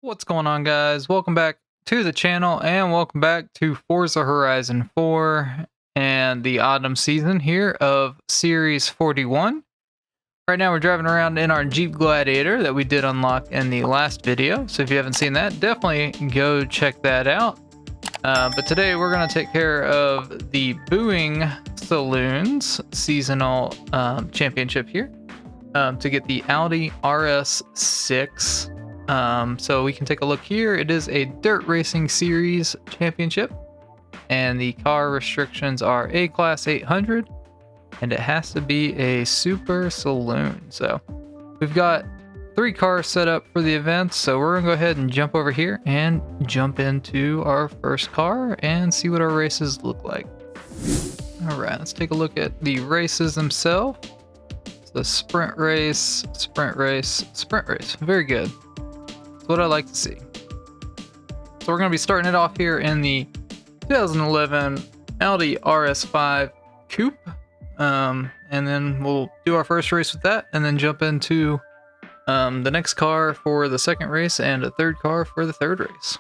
What's going on, guys? Welcome back to the channel and welcome back to Forza Horizon 4 and the autumn season here of Series 41. Right now we're driving around in our Jeep Gladiator that we did unlock in the last video, so if you haven't seen that, definitely go check that out. But today we're going to take care of the Booing Saloons seasonal championship here to get the Audi RS6. So we can take a look here. It is a dirt racing series championship, and the car restrictions are A class 800, and it has to be a super saloon. So we've got 3 cars set up for the event, so we're gonna go ahead and jump over here and jump into our first car and see what our races look like. All right, let's take a look at the races themselves. The sprint race, sprint race, sprint race. Very good. What I like to see. So we're going to be starting it off here in the 2011 Audi RS5 Coupe, and then we'll do our first race with that, and then jump into the next car for the second race and a third car for the third race.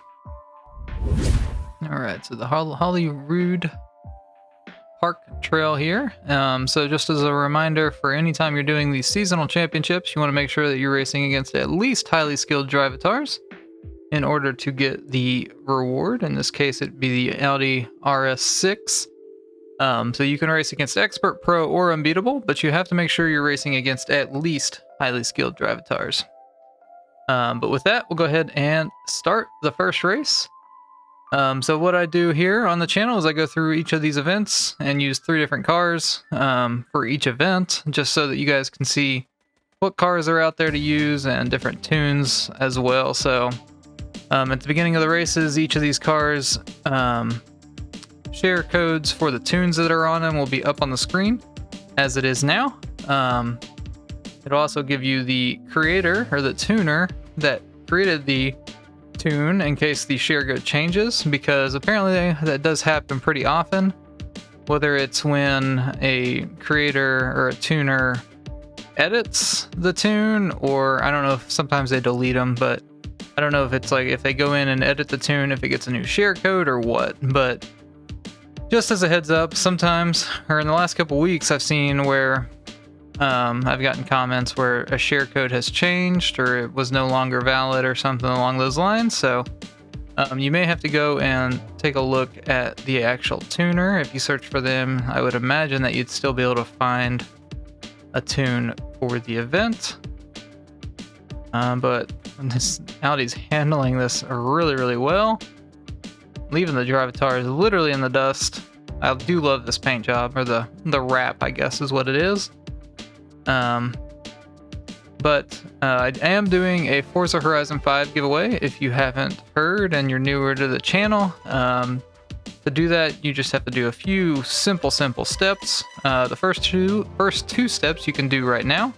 All right, so the Holyrood Park Trail here. So just as a reminder, for any time you're doing these seasonal championships, you want to make sure that you're racing against at least highly skilled drivatars in order to get the reward. In this case, it'd be the Audi RS6. So you can race against expert, pro, or unbeatable, but you have to make sure you're racing against at least highly skilled drivatars. But with that, we'll go ahead and start the first race. So what I do here on the channel is I go through each of these events and use 3 different cars for each event, just so that you guys can see what cars are out there to use and different tunes as well. So at the beginning of the races, each of these cars share codes for the tunes that are on them will be up on the screen as it is now. It'll also give you the creator or the tuner that created the tune in case the share code changes, because apparently that does happen pretty often, whether it's when a creator or a tuner edits the tune, or I don't know if sometimes they delete them, but I don't know if it's like if they go in and edit the tune, if it gets a new share code or what. But just as a heads up, sometimes, or in the last couple weeks, I've seen where I've gotten comments where a share code has changed or it was no longer valid or something along those lines. So you may have to go and take a look at the actual tuner. If you search for them, I would imagine that you'd still be able to find a tune for the event. But this Audi's handling this really, really well, leaving the drivatars literally in the dust. I do love this paint job, or the wrap, I guess is what it is. But I am doing a Forza Horizon 5 giveaway. If you haven't heard and you're newer to the channel, to do that, you just have to do a few simple steps. The first two steps you can do right now.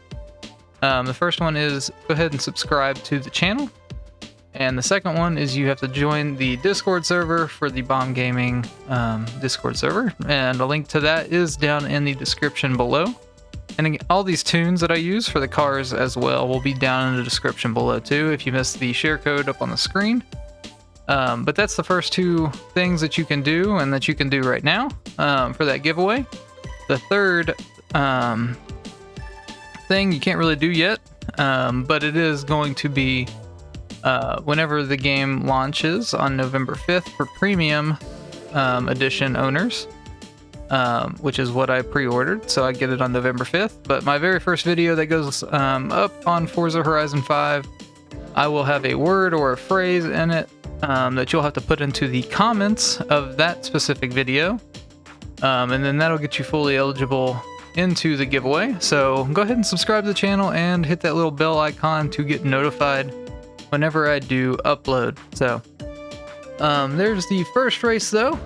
The first one is go ahead and subscribe to the channel. And the second one is you have to join the Discord server for the Bomb Gaming Discord server. And a link to that is down in the description below. And all these tunes that I use for the cars as well will be down in the description below too, if you missed the share code up on the screen. But that's the first 2 things that you can do and that you can do right now for that giveaway. The third thing you can't really do yet, but it is going to be whenever the game launches on November 5th for premium edition owners. Which is what I pre-ordered, so I get it on November 5th. But my very first video that goes up on Forza Horizon 5, I will have a word or a phrase in it that you'll have to put into the comments of that specific video. And then that'll get you fully eligible into the giveaway. So go ahead and subscribe to the channel and hit that little bell icon to get notified whenever I do upload. So there's the first race though.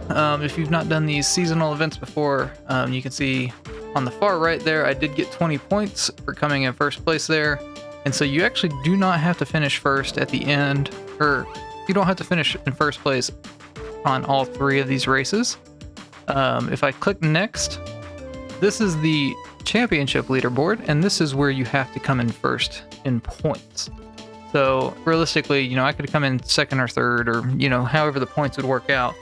If you've not done these seasonal events before, you can see on the far right there, I did get 20 points for coming in first place there. And so you actually do not have to finish first at the end, or you don't have to finish in first place on all 3 of these races. If I click next, this is the championship leaderboard, and this is where you have to come in first in points. So realistically, you know, I could come in second or third, or, you know, however the points would work out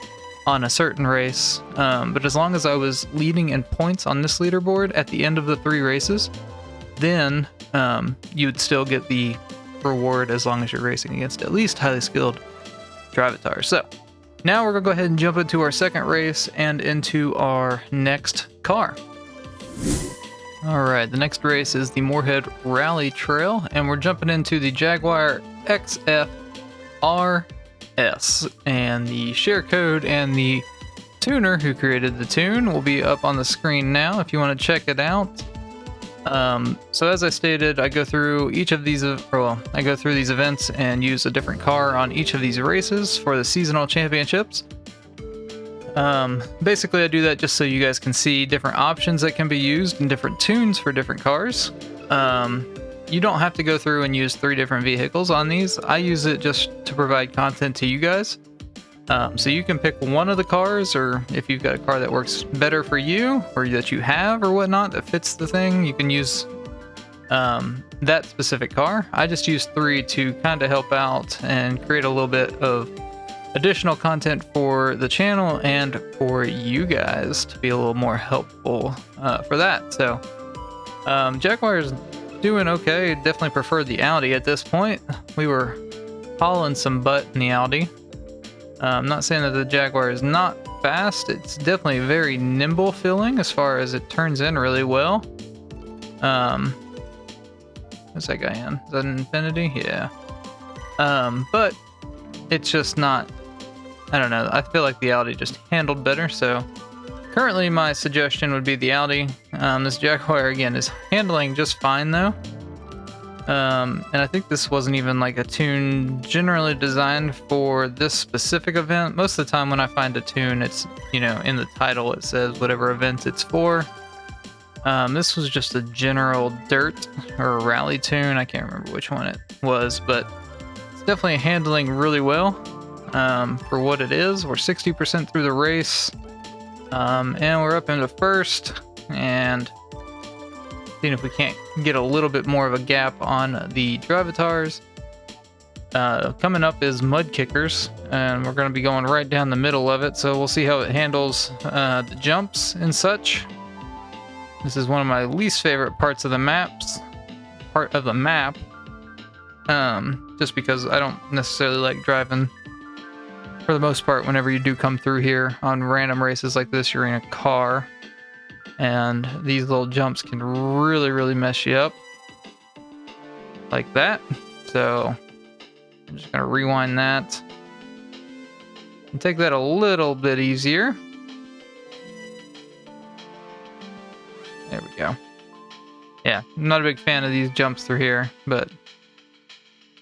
on a certain race. But as long as I was leading in points on this leaderboard at the end of the 3 races, then you'd still get the reward as long as you're racing against at least highly skilled drivatars. So now we're gonna go ahead and jump into our second race and into our next car. All right, the next race is the Moorhead Rally Trail, and we're jumping into the Jaguar XFR-S, and the share code and the tuner who created the tune will be up on the screen now if you want to check it out. So as I stated, I go through each of these, I go through these events and use a different car on each of these races for the seasonal championships. Basically I do that just so you guys can see different options that can be used and different tunes for different cars. You don't have to go through and use 3 different vehicles on these. I use it just to provide content to you guys. So you can pick one of the cars, or if you've got a car that works better for you, or that you have or whatnot that fits the thing, you can use that specific car. I just use 3 to kind of help out and create a little bit of additional content for the channel and for you guys to be a little more helpful for that. So Jaguar is doing okay. Definitely prefer the Audi at this point. We were hauling some butt in the Audi. I'm not saying that the Jaguar is not fast. It's definitely very nimble feeling as far as it turns in really well. What's that guy in? Is that an Infinity? Yeah. But it's just not, I don't know. I feel like the Audi just handled better. So currently my suggestion would be the Audi. This Jaguar again is handling just fine though. And I think this wasn't even like a tune generally designed for this specific event. Most of the time when I find a tune, it's, you know, in the title it says whatever event it's for. This was just a general dirt or a rally tune. I can't remember which one it was, but it's definitely handling really well for what it is. We're 60% through the race, and we're up into first, and seeing if we can't get a little bit more of a gap on the drivatars. Coming up is Mud Kickers, and we're going to be going right down the middle of it, so we'll see how it handles the jumps and such. This is one of my least favorite parts of the map, just because I don't necessarily like driving. For the most part, whenever you do come through here on random races like this, you're in a car, and these little jumps can really mess you up like that. So I'm just gonna rewind that and take that a little bit easier. There we go. Yeah, I'm not a big fan of these jumps through here, but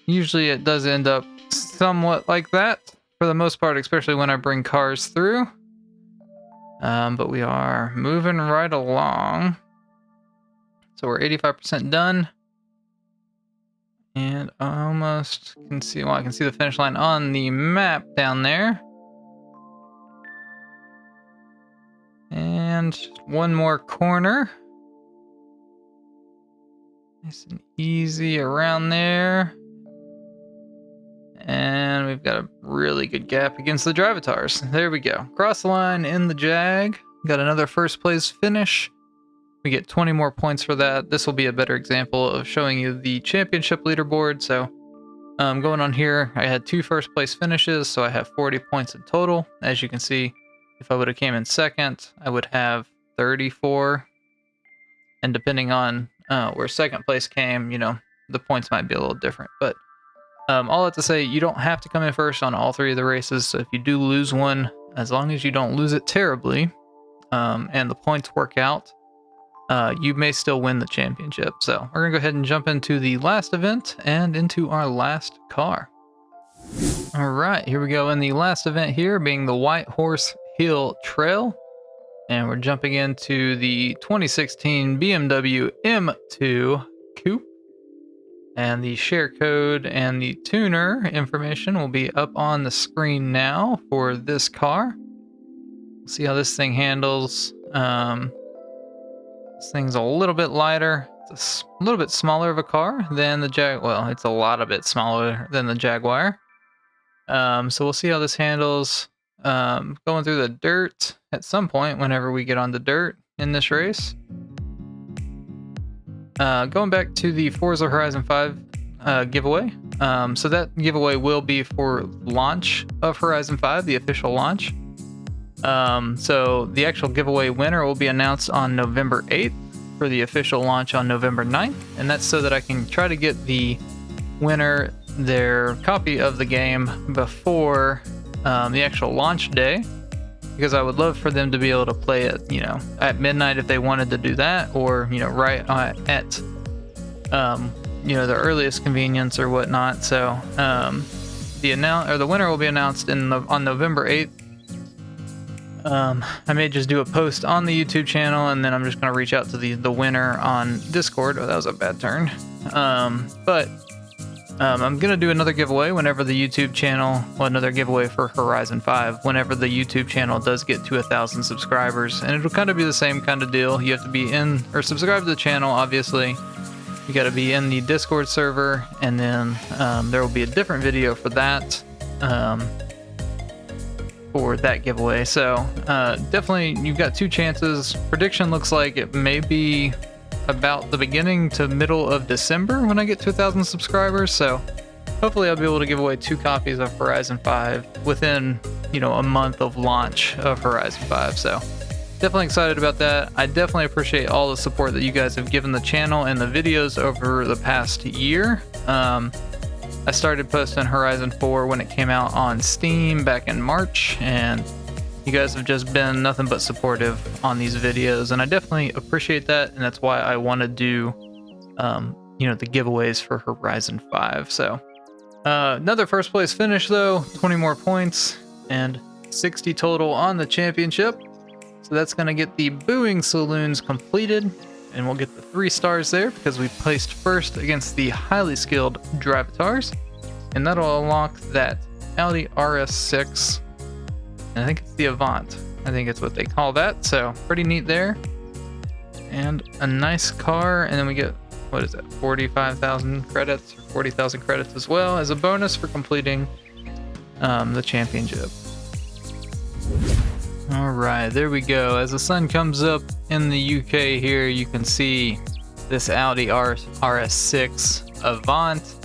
usually it does end up somewhat like that for the most part, especially when I bring cars through. But we are moving right along. So we're 85% done. And I almost can see, well, I can see the finish line on the map down there. And one more corner. Nice and easy around there. And we've got a really good gap against the drivatars. There we go. Cross the line in the Jag. Got another first place finish. We get 20 more points for that. This will be a better example of showing you the championship leaderboard. So going on here, I had 2 first place finishes, so I have 40 points in total. As you can see, if I would have came in second, I would have 34. And depending on where second place came, you know, the points might be a little different. But all that to say, you don't have to come in first on all 3 of the races. So if you do lose one, as long as you don't lose it terribly, and the points work out, you may still win the championship. So we're gonna go ahead and jump into the last event and into our last car. All right, here we go in the last event here, being the White Horse Hill Trail. And we're jumping into the 2016 BMW M2 Coupe. And the share code and the tuner information will be up on the screen now for this car. See how this thing handles. This thing's a little bit lighter. It's a little bit smaller of a car than the well, it's a lot of bit smaller than the Jaguar. So we'll see how this handles going through the dirt at some point whenever we get on the dirt in this race. Going back to the Forza Horizon 5 giveaway. So that giveaway will be for launch of Horizon 5, the official launch. So the actual giveaway winner will be announced on November 8th for the official launch on November 9th. And that's so that I can try to get the winner their copy of the game before the actual launch day, because I would love for them to be able to play it, you know, at midnight if they wanted to do that, or, you know, right at you know, the earliest convenience or whatnot. So the winner will be announced on November 8th. I may just do a post on the YouTube channel, and then I'm just going to reach out to the winner on Discord. Oh, that was a bad turn. But I'm going to do another giveaway whenever the YouTube channel, well, another giveaway for Horizon 5, whenever the YouTube channel does get to 1,000 subscribers. And it'll kind of be the same kind of deal. You have to be in, or subscribe to the channel, obviously. You got to be in the Discord server, and then there will be a different video for that. For that giveaway. So definitely you've got 2 chances. Prediction looks like it may be about the beginning to middle of December when I get to 1,000 subscribers. So hopefully I'll be able to give away 2 copies of Horizon 5 within, you know, a month of launch of Horizon 5. So definitely excited about that. I definitely appreciate all the support that you guys have given the channel and the videos over the past year. I started posting Horizon 4 when it came out on Steam back in March, and you guys have just been nothing but supportive on these videos, and I definitely appreciate that, and that's why I want to do, you know, the giveaways for Horizon 5. So, another first place finish though, 20 more points, and 60 total on the championship. So that's going to get the booing saloons completed. And we'll get the 3 stars there because we placed first against the highly skilled Drivatars. And that'll unlock that Audi RS6. And I think it's the Avant. I think it's what they call that. So pretty neat there. And a nice car. And then we get, what is that, 45,000 credits or 40,000 credits as well as a bonus for completing the championship. Alright, there we go. As the sun comes up in the UK here, you can see this Audi RS6 Avant,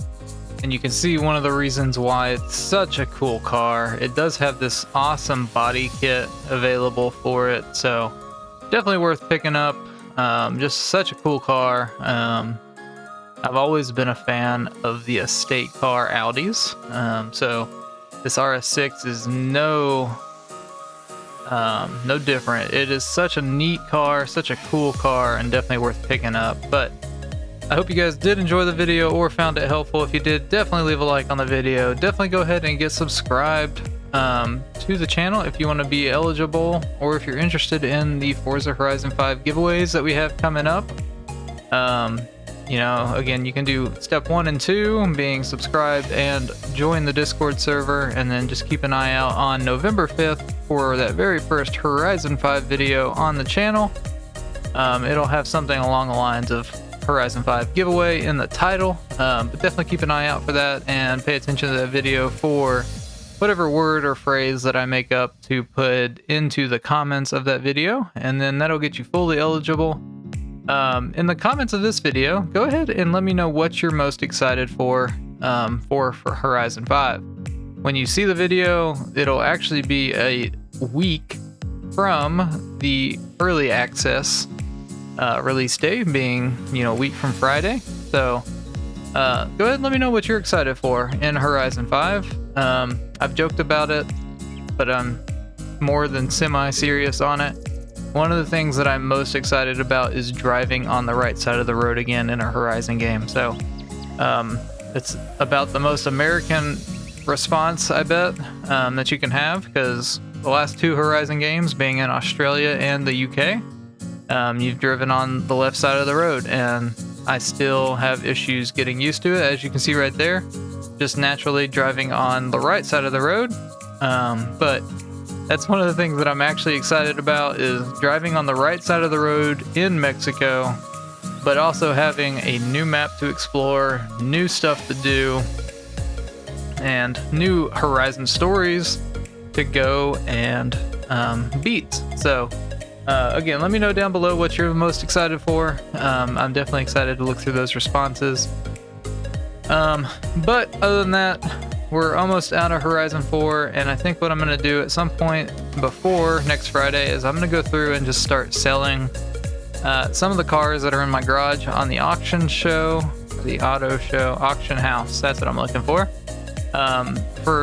and you can see one of the reasons why it's such a cool car. It does have this awesome body kit available for it, so definitely worth picking up. Just such a cool car. I've always been a fan of the estate car Audis, so this RS6 is no different. It is such a neat car, such a cool car, and definitely worth picking up. But I hope you guys did enjoy the video or found it helpful. If you did, definitely leave a like on the video. Definitely go ahead and get subscribed to the channel if you want to be eligible, or if you're interested in the Forza Horizon 5 giveaways that we have coming up. You know, again, you can do step 1 and 2, being subscribed and join the Discord server, and then just keep an eye out on November 5th for that very first Horizon 5 video on the channel. It'll have something along the lines of Horizon 5 giveaway in the title, but definitely keep an eye out for that and pay attention to that video for whatever word or phrase that I make up to put into the comments of that video, and then that'll get you fully eligible. In the comments of this video, go ahead and let me know what you're most excited for Horizon 5. When you see the video, it'll actually be a week from the early access release day, being, you know, a week from Friday. So go ahead and let me know what you're excited for in Horizon 5. I've joked about it, but I'm more than semi-serious on it. One of the things that I'm most excited about is driving on the right side of the road again in a Horizon game. So it's about the most American response, I bet, that you can have, because the last 2 Horizon games, being in Australia and the UK, you've driven on the left side of the road, and I still have issues getting used to it, as you can see right there, just naturally driving on the right side of the road. But that's one of the things that I'm actually excited about, is driving on the right side of the road in Mexico but also having a new map to explore, new stuff to do, and new Horizon stories to go and beat. So again, let me know down below what you're most excited for. I'm definitely excited to look through those responses. But other than that, we're almost out of Horizon 4, and I think what I'm going to do at some point before next Friday is I'm going to go through and just start selling some of the cars that are in my garage on the auction show, the auto show, auction house, that's what I'm looking for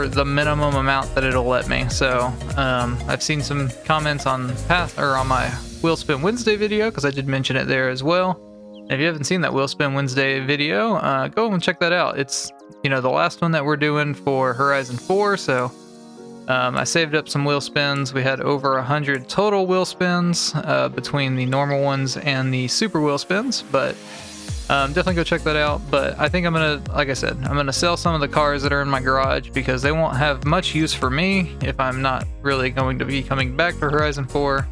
the minimum amount that it'll let me. So I've seen some comments on my Wheel Spin Wednesday video, because I did mention it there as well. If you haven't seen that Wheel Spin Wednesday video, go and check that out. It's, you know, the last one that we're doing for Horizon 4, so I saved up some wheel spins. We had over 100 total wheel spins between the normal ones and the super wheel spins, but definitely go check that out. But I think I'm gonna, like I said, I'm gonna sell some of the cars that are in my garage because they won't have much use for me if I'm not really going to be coming back to Horizon 4.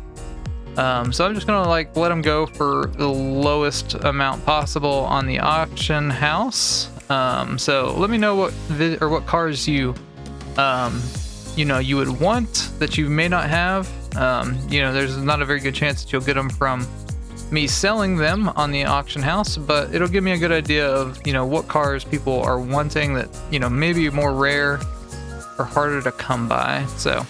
So I'm just gonna like let them go for the lowest amount possible on the auction house. So let me know what cars you you would want that you may not have. There's not a very good chance that you'll get them from me selling them on the auction house, but it'll give me a good idea of what cars people are wanting that maybe more rare or harder to come by. So,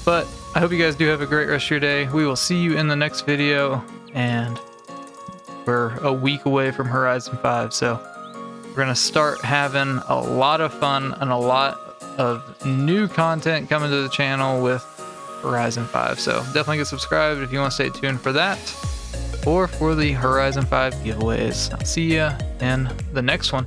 but I hope you guys do have a great rest of your day. We will see you in the next video, and we're a week away from Horizon 5, so we're gonna start having a lot of fun and a lot of new content coming to the channel with Horizon 5. So definitely get subscribed if you want to stay tuned for that, or for the Horizon 5 giveaways. I'll see ya in the next one.